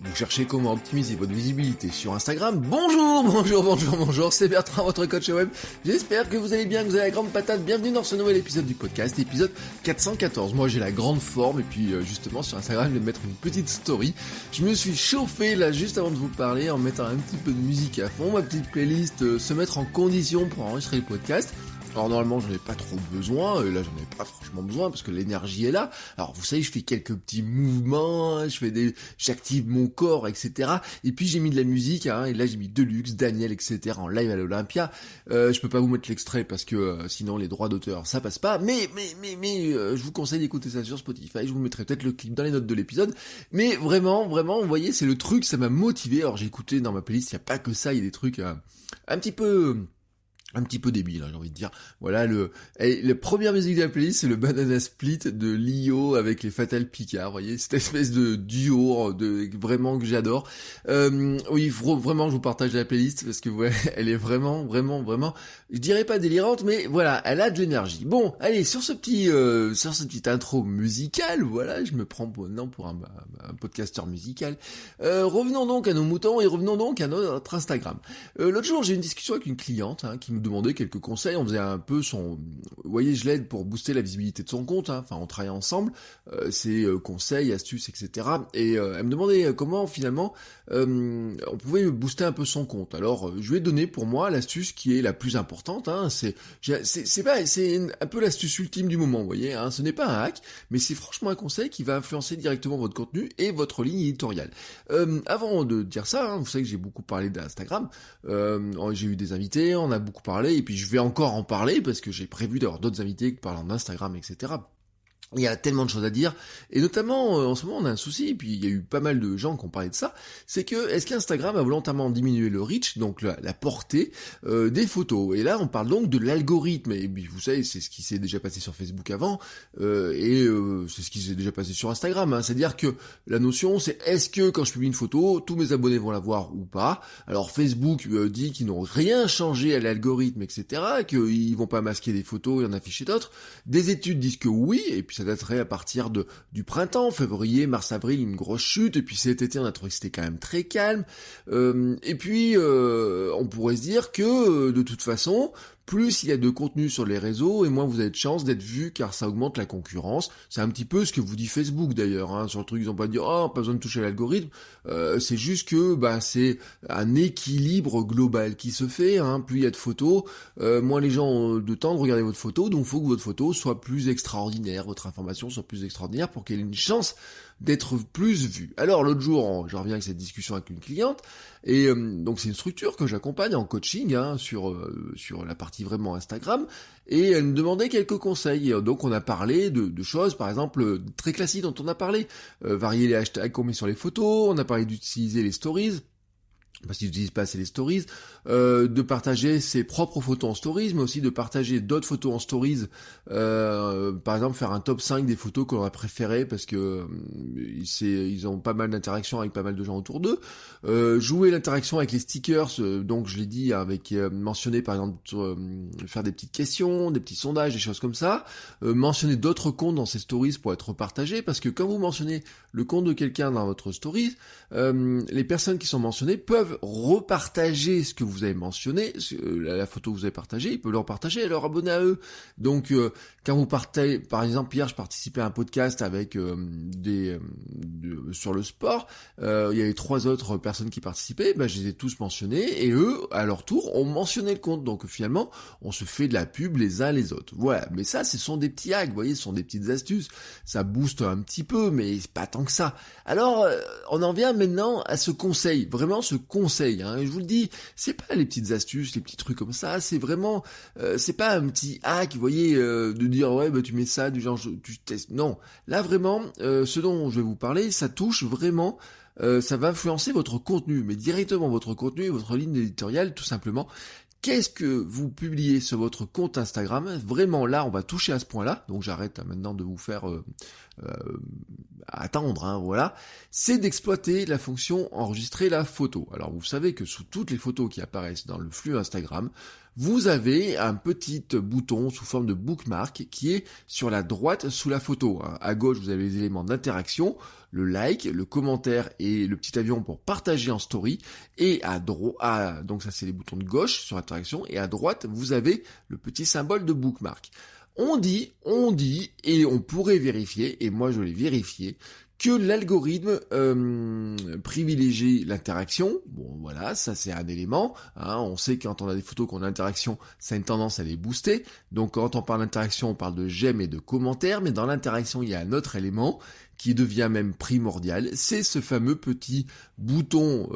Vous cherchez comment optimiser votre visibilité sur Instagram? Bonjour, c'est Bertrand, votre coach web. J'espère que vous allez bien, que vous avez la grande patate. Bienvenue dans ce nouvel épisode du podcast, épisode 414. Moi j'ai la grande forme et puis justement sur Instagram je vais mettre une petite story. Je me suis chauffé là juste avant de vous parler en mettant un petit peu de musique à fond, ma petite playlist, se mettre en condition pour enregistrer le podcast. Alors normalement j'en ai pas trop besoin, là j'en ai pas franchement besoin parce que l'énergie est là. Alors vous savez, je fais quelques petits mouvements, j'active mon corps, etc. Et puis j'ai mis de la musique, et là j'ai mis Deluxe, Daniel, etc. en live à l'Olympia. Je peux pas vous mettre l'extrait parce que sinon les droits d'auteur ça passe pas. Mais je vous conseille d'écouter ça sur Spotify. Je vous mettrai peut-être le clip dans les notes de l'épisode. Mais vraiment, vous voyez, c'est le truc, ça m'a motivé. Alors j'ai écouté dans ma playlist, il y a pas que ça, il y a des trucs un petit peu débile, j'ai envie de dire. Voilà, la première musique de la playlist, c'est le Banana Split de Lio avec les Fatal Picard, vous voyez, cette espèce de duo vraiment que j'adore. Oui, vraiment, je vous partage la playlist parce que ouais, elle est vraiment, je dirais pas délirante, mais voilà, elle a de l'énergie. Bon, allez, sur cette petite intro musicale, voilà, je me prends maintenant pour un podcasteur musical. Revenons donc à nos moutons et revenons donc à notre Instagram. L'autre jour, j'ai eu une discussion avec une cliente qui me demandait quelques conseils. On faisait un peu vous voyez, je l'aide pour booster la visibilité de son compte, enfin on travaille ensemble, ses conseils, astuces, etc. Et elle me demandait comment finalement on pouvait booster un peu son compte. Alors je lui ai donné pour moi l'astuce qui est la plus importante, c'est un peu l'astuce ultime du moment, vous voyez, ce n'est pas un hack, mais c'est franchement un conseil qui va influencer directement votre contenu et votre ligne éditoriale. Avant de dire ça, vous savez que j'ai beaucoup parlé d'Instagram, j'ai eu des invités, on a beaucoup parlé, et puis je vais encore en parler parce que j'ai prévu d'avoir d'autres invités parlant d'Instagram, etc. Il y a tellement de choses à dire, et notamment en ce moment on a un souci, et puis il y a eu pas mal de gens qui ont parlé de ça, c'est que est-ce qu'Instagram a volontairement diminué le reach, donc la portée des photos, et là on parle donc de l'algorithme, et puis vous savez c'est ce qui s'est déjà passé sur Facebook avant, et c'est ce qui s'est déjà passé sur Instagram, c'est-à-dire que la notion c'est est-ce que quand je publie une photo, tous mes abonnés vont la voir ou pas. Alors Facebook dit qu'ils n'ont rien changé à l'algorithme, etc., qu'ils vont pas masquer des photos et en afficher d'autres. Des études disent que oui, et puis ça daterait à partir du printemps, février, mars, avril, une grosse chute, et puis cet été on a trouvé que c'était quand même très calme, et puis on pourrait se dire que de toute façon, plus il y a de contenu sur les réseaux, et moins vous avez de chances d'être vu, car ça augmente la concurrence. C'est un petit peu ce que vous dit Facebook d'ailleurs, sur le truc, ils ont pas dit pas besoin de toucher à l'algorithme, c'est juste que c'est un équilibre global qui se fait, plus il y a de photos, moins les gens ont de temps de regarder votre photo, donc il faut que votre photo soit plus extraordinaire, votre information soit plus extraordinaire pour qu'elle ait une chance d'être plus vue. Alors l'autre jour, je reviens avec cette discussion avec une cliente, et donc c'est une structure que j'accompagne en coaching sur la partie vraiment Instagram, et elle me demandait quelques conseils. Donc on a parlé de choses, par exemple, très classiques dont on a parlé, varier les hashtags qu'on met sur les photos, on a parlé d'utiliser les stories, parce qu'ils n'utilisent pas assez les stories, de partager ses propres photos en stories, mais aussi de partager d'autres photos en stories, par exemple faire un top 5 des photos qu'on aurait préférées, parce que ils ont pas mal d'interactions avec pas mal de gens autour d'eux, jouer l'interaction avec les stickers, donc je l'ai dit, avec mentionner par exemple, faire des petites questions, des petits sondages, des choses comme ça, mentionner d'autres comptes dans ces stories pour être partagés, parce que quand vous mentionnez le compte de quelqu'un dans votre stories, les personnes qui sont mentionnées peuvent repartager ce que vous avez mentionné, la photo que vous avez partagée, ils peuvent le repartager et leur abonner à eux. Donc quand vous partez, par exemple hier je participais à un podcast avec sur le sport, il y avait 3 autres personnes qui participaient, je les ai tous mentionnés, et eux à leur tour ont mentionné le compte, donc finalement on se fait de la pub les uns les autres. Voilà, mais ça ce sont des petits hacks, vous voyez, ce sont des petites astuces, ça booste un petit peu, mais c'est pas tant que ça. Alors on en vient maintenant à ce conseil, vraiment ce conseil, et je vous le dis, c'est pas les petites astuces, les petits trucs comme ça, c'est vraiment, c'est pas un petit hack, vous voyez, de dire ouais tu mets ça, du genre tu testes, non, là vraiment, ce dont je vais vous parler, ça touche vraiment, ça va influencer votre contenu, mais directement votre contenu et votre ligne éditoriale, tout simplement. Qu'est-ce que vous publiez sur votre compte Instagram? Vraiment là, on va toucher à ce point-là, donc j'arrête maintenant de vous faire attendre, voilà. C'est d'exploiter la fonction enregistrer la photo. Alors vous savez que sous toutes les photos qui apparaissent dans le flux Instagram, vous avez un petit bouton sous forme de bookmark qui est sur la droite sous la photo. À gauche, vous avez les éléments d'interaction. le like, le commentaire et le petit avion pour partager en story. Et donc ça c'est les boutons de gauche sur interaction, et à droite vous avez le petit symbole de bookmark. On dit, et on pourrait vérifier, et moi je l'ai vérifié, que l'algorithme privilégie l'interaction. Bon voilà, ça c'est un élément. On sait que quand on a des photos qu'on a interaction, ça a une tendance à les booster. Donc quand on parle d'interaction, on parle de j'aime et de commentaires, mais dans l'interaction, il y a un autre élément qui devient même primordial, c'est ce fameux petit bouton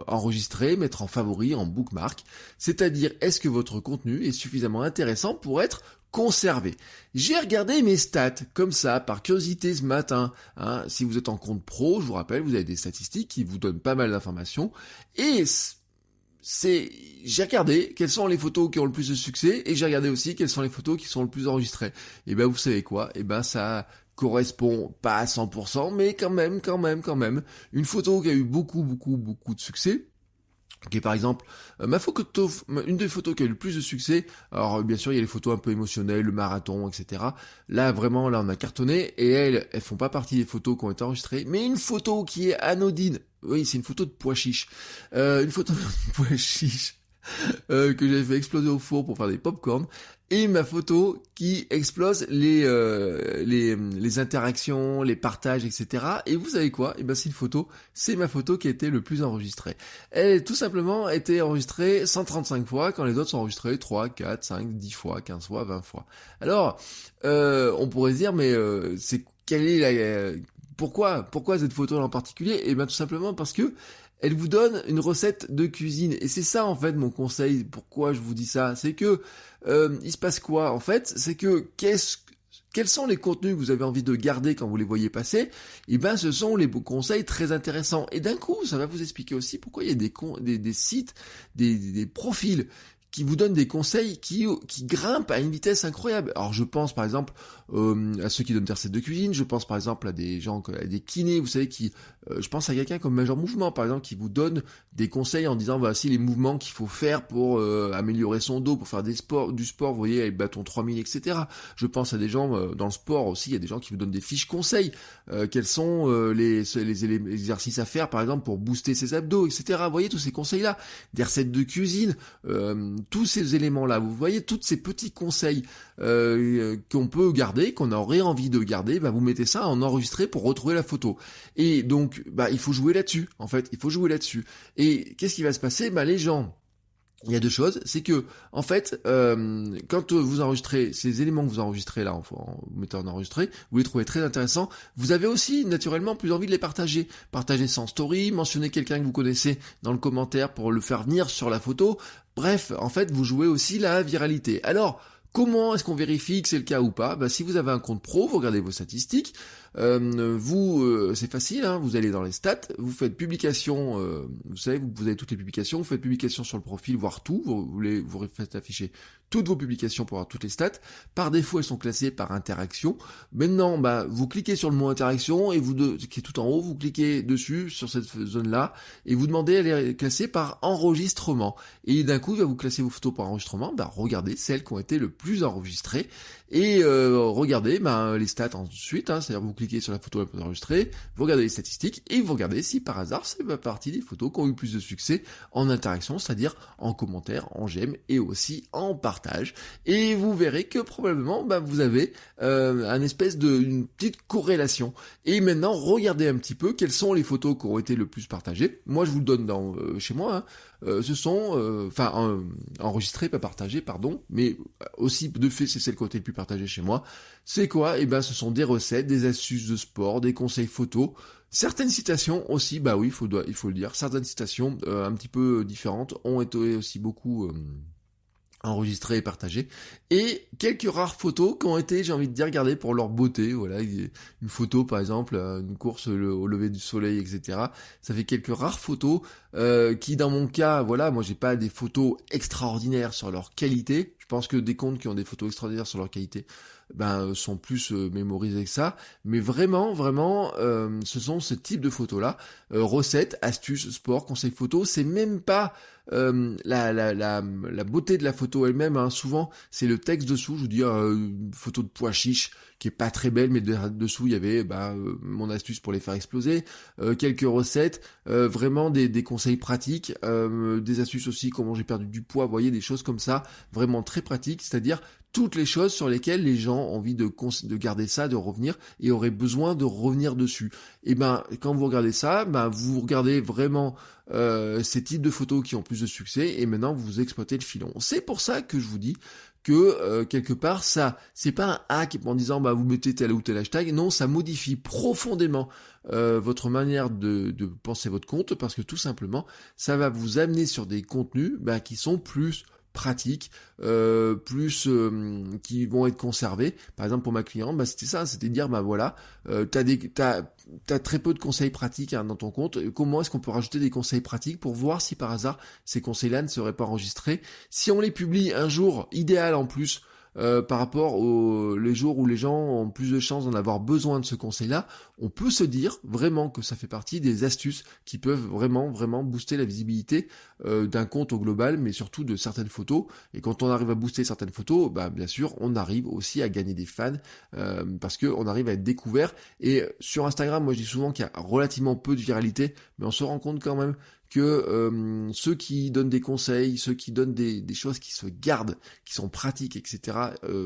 enregistrer, mettre en favori, en bookmark. C'est-à-dire, est-ce que votre contenu est suffisamment intéressant pour être conservé? J'ai regardé mes stats comme ça par curiosité ce matin. Si vous êtes en compte pro, je vous rappelle, vous avez des statistiques qui vous donnent pas mal d'informations. Et j'ai regardé quelles sont les photos qui ont le plus de succès, et j'ai regardé aussi quelles sont les photos qui sont le plus enregistrées. Et ben vous savez quoi? Et ben ça correspond pas à 100%, mais quand même. Une photo qui a eu beaucoup de succès, qui est par exemple une des photos qui a eu le plus de succès. Alors bien sûr il y a les photos un peu émotionnelles, le marathon, etc. Là vraiment, là on a cartonné, et elles font pas partie des photos qui ont été enregistrées, mais une photo qui est anodine, oui c'est une photo de pois chiche, une photo de pois chiche que j'avais fait exploser au four pour faire des pop-corn, et ma photo qui explose les interactions, les partages, etc. Et vous savez quoi? Et ben c'est ma photo qui a été le plus enregistrée. Elle a tout simplement été enregistrée 135 fois, quand les autres sont enregistrés 3, 4, 5, 10 fois, 15 fois, 20 fois. Alors, on pourrait se dire, mais pourquoi cette photo en particulier? Et bien tout simplement parce que elle vous donne une recette de cuisine. Et c'est ça en fait mon conseil, pourquoi je vous dis ça, c'est que il se passe quoi en fait? C'est que quels sont les contenus que vous avez envie de garder quand vous les voyez passer? Et ben ce sont les conseils très intéressants. Et d'un coup, ça va vous expliquer aussi pourquoi il y a des sites, des profils qui vous donnent des conseils qui grimpent à une vitesse incroyable. Alors je pense par exemple à ceux qui donnent des recettes de cuisine, je pense par exemple à des gens, à des kinés, vous savez, je pense à quelqu'un comme Major Mouvement par exemple, qui vous donne des conseils en disant voici les mouvements qu'il faut faire pour améliorer son dos, pour faire du sport, vous voyez, avec bâton 3000, etc. Je pense à des gens dans le sport aussi, il y a des gens qui vous donnent des fiches conseils, quels sont les exercices à faire par exemple pour booster ses abdos, etc. Vous voyez tous ces conseils-là, des recettes de cuisine, tous ces éléments-là, vous voyez tous ces petits conseils qu'on peut garder, qu'on aurait envie de garder, vous mettez ça en enregistré pour retrouver la photo. Et donc, il faut jouer là-dessus, en fait, il faut jouer là-dessus. Et qu'est-ce qui va se passer? Les gens... Il y a deux choses, c'est que en fait, quand vous enregistrez ces éléments que vous enregistrez là, vous mettez en enregistré, vous les trouvez très intéressants, vous avez aussi naturellement plus envie de les partager. Partager sans story, mentionner quelqu'un que vous connaissez dans le commentaire pour le faire venir sur la photo. Bref, en fait, vous jouez aussi la viralité. Alors, comment est-ce qu'on vérifie que c'est le cas ou pas? Si vous avez un compte pro, vous regardez vos statistiques, c'est facile, vous allez dans les stats, vous faites publication, vous savez, vous avez toutes les publications, vous faites publication sur le profil, voir tout, vous faites afficher toutes vos publications pour avoir toutes les stats. Par défaut, elles sont classées par interaction. Maintenant, vous cliquez sur le mot interaction, et qui est tout en haut, vous cliquez dessus, sur cette zone-là, et vous demandez à les classer par enregistrement. Et d'un coup, il va vous classer vos photos par enregistrement. Regardez celles qui ont été le plus enregistrées, et regardez les stats ensuite, c'est-à-dire vous cliquez sur la photo la plus enregistrée, vous regardez les statistiques, et vous regardez si par hasard c'est partie des photos qui ont eu plus de succès en interaction, c'est-à-dire en commentaire, en j'aime, et aussi en partage. Et vous verrez que probablement vous avez une petite corrélation. Et maintenant, regardez un petit peu quelles sont les photos qui ont été le plus partagées. Moi je vous le donne chez moi, ce sont, enregistrés, pas partagés, pardon, mais aussi de fait c'est celle qui a été le plus partagée chez moi. C'est quoi? Ce sont des recettes, des astuces de sport, des conseils photos, certaines citations aussi, oui, il faut le dire, certaines citations un petit peu différentes ont été aussi beaucoup enregistrées et partagées, et quelques rares photos qui ont été, j'ai envie de dire, regardées pour leur beauté. Voilà, une photo par exemple, une course au lever du soleil, etc. Ça fait quelques rares photos qui, dans mon cas, moi j'ai pas des photos extraordinaires sur leur qualité. Je pense que des comptes qui ont des photos extraordinaires sur leur qualité, sont plus mémorisées que ça. Mais vraiment, vraiment, ce sont ce type de photos-là. Recettes, astuces, sport, conseils photo, c'est même pas la beauté de la photo elle-même, hein. Souvent c'est le texte dessous. Je vous dis une photo de pois chiches qui est pas très belle, mais dessous il y avait mon astuce pour les faire exploser, quelques recettes, vraiment des conseils pratiques, des astuces aussi, comment j'ai perdu du poids, vous voyez, des choses comme ça, vraiment très pratiques, c'est-à-dire toutes les choses sur lesquelles les gens ont envie de garder ça, de revenir, et auraient besoin de revenir dessus. Et quand vous regardez ça, vous regardez vraiment ces types de photos qui ont plus de succès, et maintenant vous exploitez le filon. C'est pour ça que je vous dis que quelque part ça, c'est pas un hack en disant vous mettez tel ou tel hashtag. Non, ça modifie profondément votre manière de penser votre compte, parce que tout simplement ça va vous amener sur des contenus qui sont plus pratiques, qui vont être conservés. Par exemple pour ma cliente, c'était ça, c'était de dire voilà, t'as très peu de conseils pratiques dans ton compte. Comment est-ce qu'on peut rajouter des conseils pratiques pour voir si par hasard ces conseils-là ne seraient pas enregistrés? Si on les publie un jour idéal en plus, par rapport les jours où les gens ont plus de chances d'en avoir besoin de ce conseil-là, on peut se dire vraiment que ça fait partie des astuces qui peuvent vraiment, vraiment booster la visibilité d'un compte au global, mais surtout de certaines photos. Et quand on arrive à booster certaines photos, bien sûr, on arrive aussi à gagner des fans, parce que on arrive à être découvert. Et sur Instagram, moi je dis souvent qu'il y a relativement peu de viralité, mais on se rend compte quand même que ceux qui donnent des conseils, ceux qui donnent des choses qui se gardent, qui sont pratiques, etc.,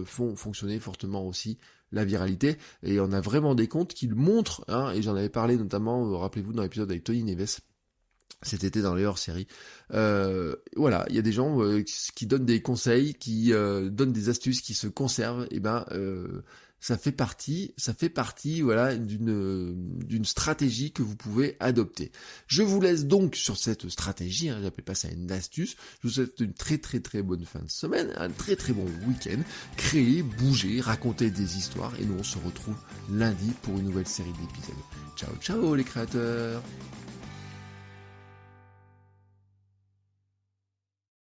font fonctionner fortement aussi la viralité. Et on a vraiment des comptes qui le montrent, et j'en avais parlé notamment, rappelez-vous, dans l'épisode avec Tony Neves, cet été dans les hors-séries. Voilà, il y a des gens qui donnent des conseils, qui donnent des astuces qui se conservent, ça fait partie, voilà, d'une stratégie que vous pouvez adopter. Je vous laisse donc sur cette stratégie, j'appelle pas ça une astuce. Je vous souhaite une très très très bonne fin de semaine, un très très bon week-end. Créez, bougez, racontez des histoires, et nous on se retrouve lundi pour une nouvelle série d'épisodes. Ciao ciao les créateurs!